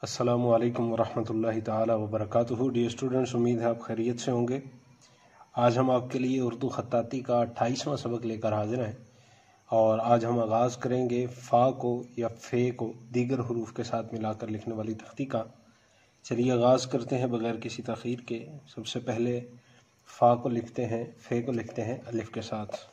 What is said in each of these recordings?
अस्सलामु अलैकुम वरहमतुल्लाहि ताला वबरकातुहू। डियर स्टूडेंट्स, उम्मीद है आप खैरियत से होंगे। आज हम आपके लिए उर्दू खत्ताती का 28वां सबक लेकर हाजिर हैं और आज हम आगाज़ करेंगे फ़ा को या फ़े को दीगर हरूफ के साथ मिलाकर लिखने वाली तख्ती का। चलिए आगाज़ करते हैं बग़ैर किसी तख़ीर के। सबसे पहले फ़ा को लिखते हैं, फ़े को लिखते हैं अलिफ के साथ।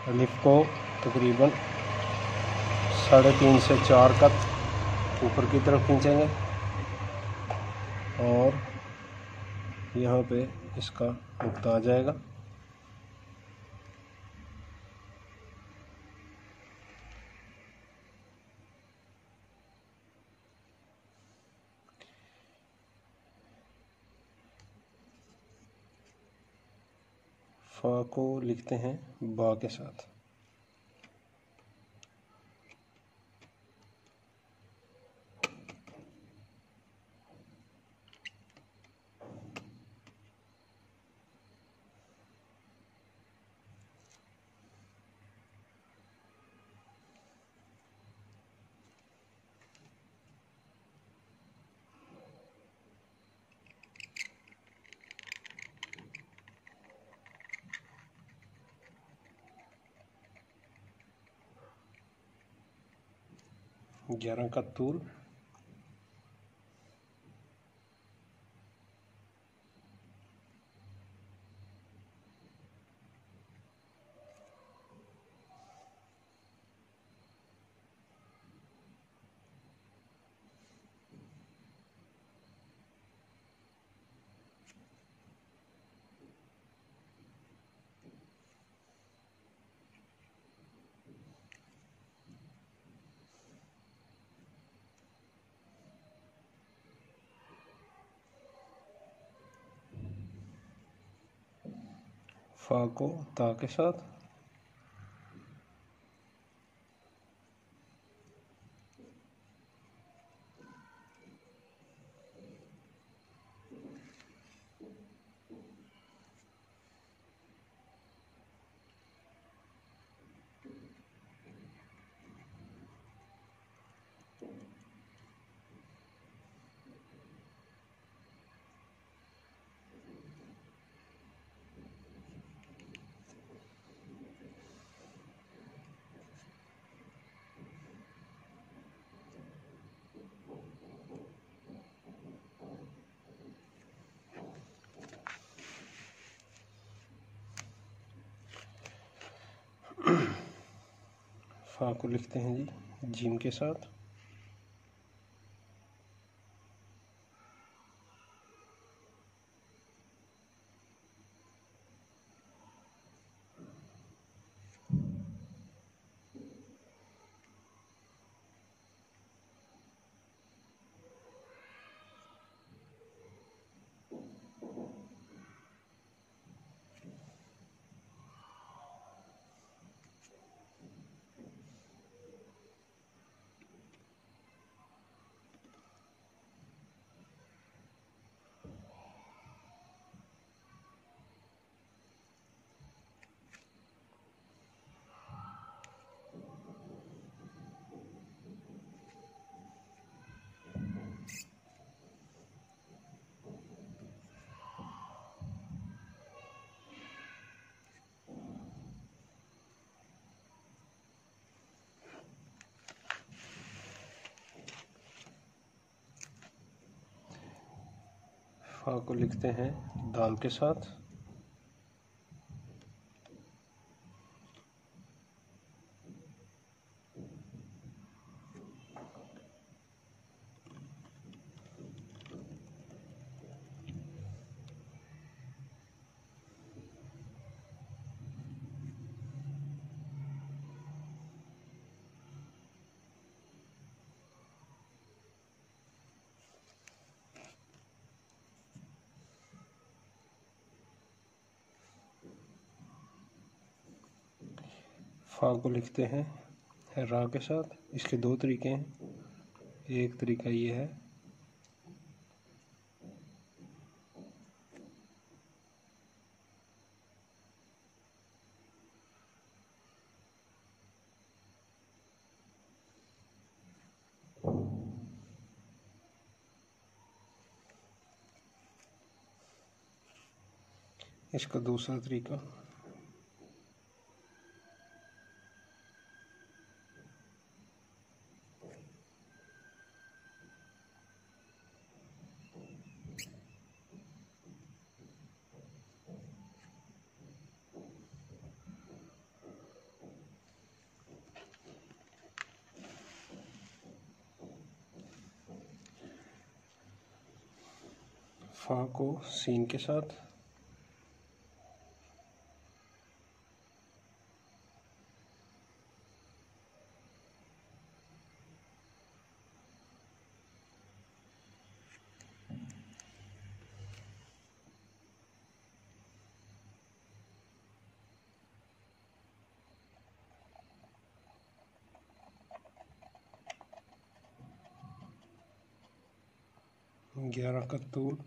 अलिफ को तकरीबन 3.5 से 4 कत ऊपर की तरफ खींचेंगे और यहाँ पे इसका नुक्ता आ जाएगा। फ़ा को लिखते हैं बा के साथ। ग्यारह का तूल, फ़ा को ता के साथ, फ़ा को लिखते हैं जी जीम के साथ। फ़ा को लिखते हैं दाल के साथ। फ़ा को लिखते हैं रा के साथ। इसके दो तरीके हैं, एक तरीका ये है। इसका दूसरा तरीका, फा को सीन के साथ, ग्यारह का तूल,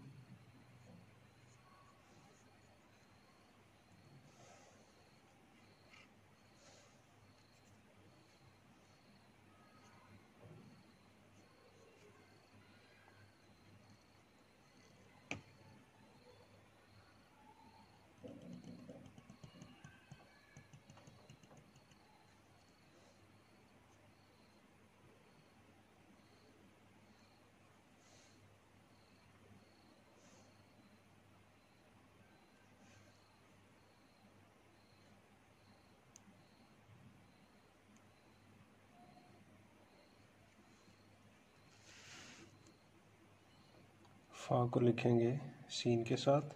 फा को लिखेंगे सीन के साथ,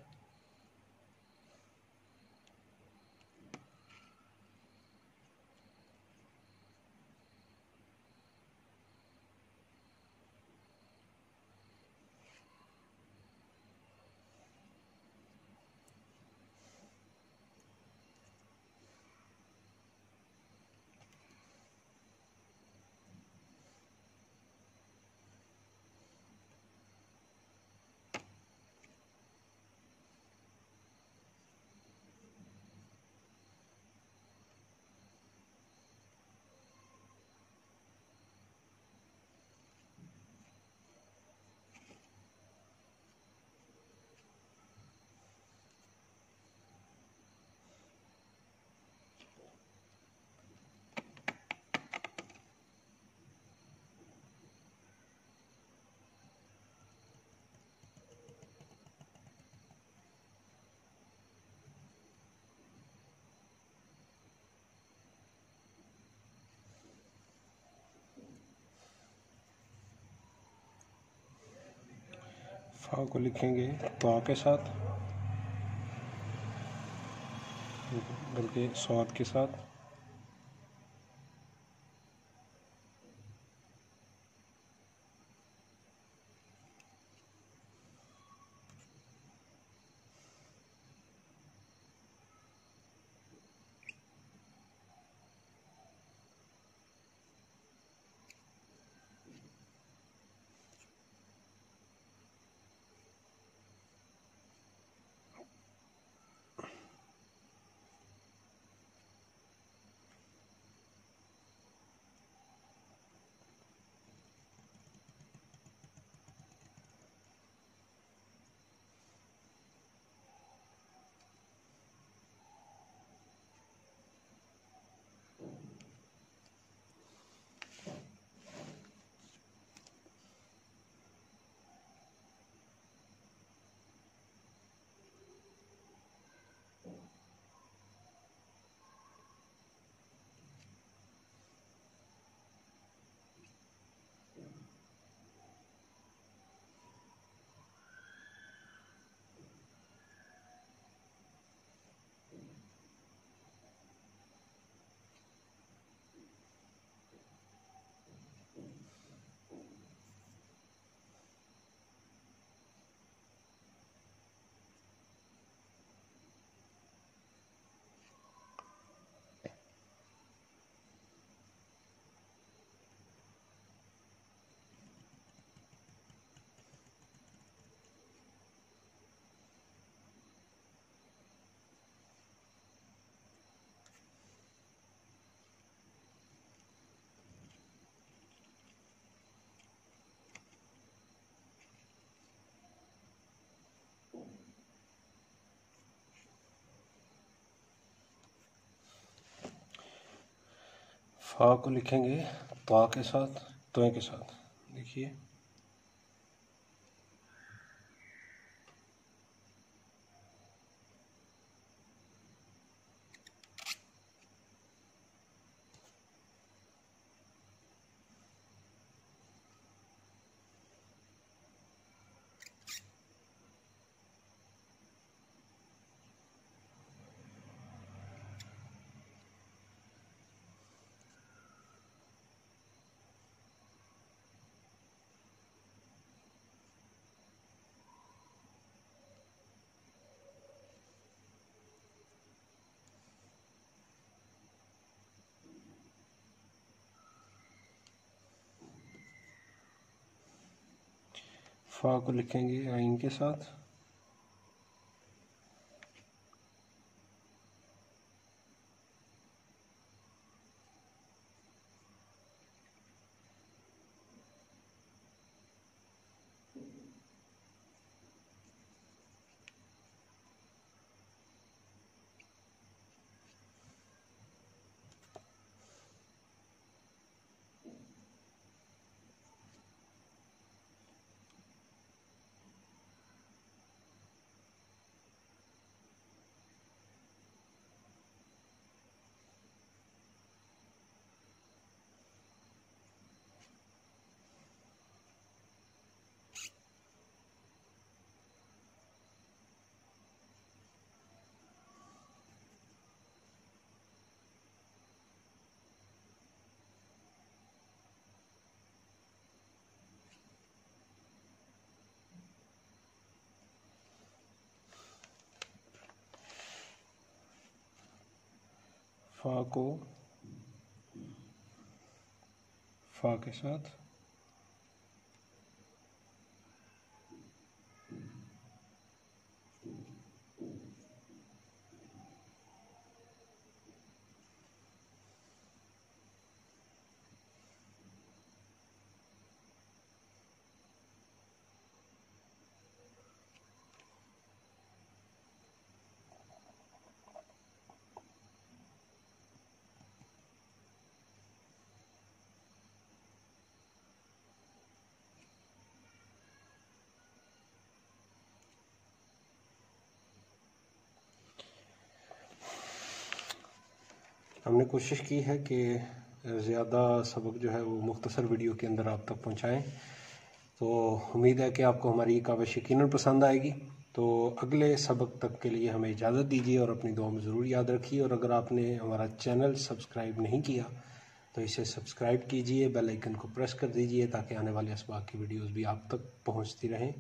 फा को लिखेंगे तो के साथ, बल्कि स्वाद के साथ, फा को लिखेंगे त्वा के साथ, त्वे के साथ। देखिए फा को लिखेंगे आइन के साथ। फा को फा के साथ, हमने कोशिश की है कि ज़्यादा सबक जो है वो मुख्तसर वीडियो के अंदर आप तक पहुंचाएं। तो उम्मीद है कि आपको हमारी ये काविश यकीनन पसंद आएगी। तो अगले सबक तक के लिए हमें इजाज़त दीजिए और अपनी दुआ में ज़रूर याद रखिए। और अगर आपने हमारा चैनल सब्सक्राइब नहीं किया तो इसे सब्सक्राइब कीजिए, बेल आइकन को प्रेस कर दीजिए ताकि आने वाले असबाक की वीडियोज़ भी आप तक पहुँचती रहें।